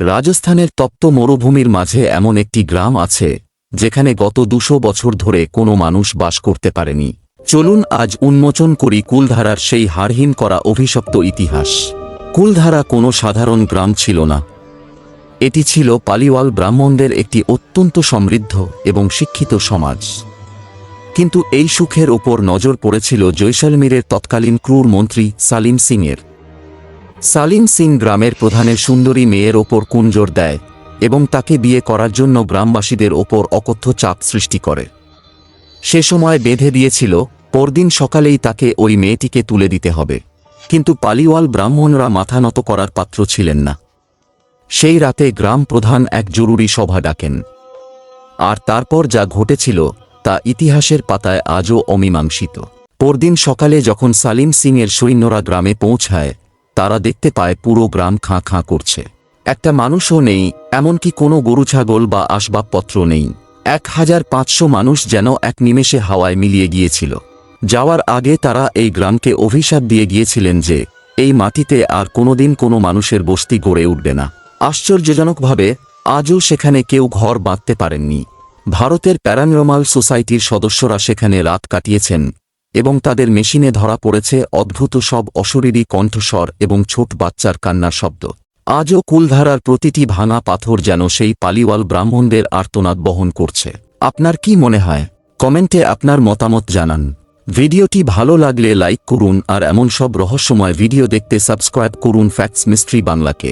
রাজস্থানের তপ্ত মরুভূমির মাঝে এমন একটি গ্রাম আছে যেখানে গত 200 বছর ধরে কোনো মানুষ বাস করতে পারেনি। চলুন আজ উন্মোচন করি কুলধারার সেই হাড়হিম করা অভিশপ্ত ইতিহাস। কুলধারা কোনো সাধারণ গ্রাম ছিল না। এটি ছিল পালিওয়াল ব্রাহ্মণদের একটি অত্যন্ত সমৃদ্ধ এবং শিক্ষিত সমাজ। কিন্তু এই সুখের ওপর নজর পড়েছিল জৈসলমীরের তৎকালীন ক্রূর মন্ত্রী সালিম সিংয়ের। সালিম সিং গ্রামের প্রধানের সুন্দরী মেয়ের ওপর কুনজর দেয় এবং তাকে বিয়ে করার জন্য গ্রামবাসীদের ওপর অকথ্য চাপ সৃষ্টি করে। সে সময় বেঁধে দিয়েছিল পরদিন সকালেই তাকে ওই মেয়েটিকে তুলে দিতে হবে। কিন্তু পালিওয়াল ব্রাহ্মণরা মাথা নত করার পাত্র ছিলেন না। সেই রাতে গ্রাম প্রধান এক জরুরি সভা ডাকেন। আর তারপর যা ঘটেছিল তা ইতিহাসের পাতায় আজও অমীমাংসিত। পরদিন সকালে যখন সালিম সিংয়ের সৈন্যরা গ্রামে পৌঁছায়, তারা দেখতে পায় পুরো গ্রাম খাঁ খাঁ করছে। একটা মানুষও নেই, এমনকি কোনো গরু ছাগল বা আসবাবপত্র নেই। 1500 মানুষ যেন এক নিমেষে হাওয়ায় মিলিয়ে গিয়েছিল। যাওয়ার আগে তারা এই গ্রামকে অভিশাপ দিয়ে গিয়েছিলেন যে এই মাটিতে আর কোনোদিন কোনো মানুষের বস্তি গড়ে উঠবে না। আশ্চর্যজনকভাবে আজও সেখানে কেউ ঘর বাঁধতে পারেননি। ভারতের প্যারানরমাল সোসাইটির সদস্যরা সেখানে রাত কাটিয়েছেন এবং তাদের মেশিনে ধরা পড়েছে অদ্ভুত সব অশরীরী কণ্ঠস্বর এবং ছোট বাচ্চার কান্নার শব্দ। আজও কুলধারার প্রতিটি ভাঙা পাথর যেন সেই পালিওয়াল ব্রাহ্মণদের আর্তনাদ বহন করছে। আপনার কি মনে হয়? কমেন্টে আপনার মতামত জানান। ভিডিওটি ভালো লাগলে লাইক করুন আর এমন সব রহস্যময় ভিডিও দেখতে সাবস্ক্রাইব করুন ফ্যাক্টস মিস্ট্রি বাংলাকে।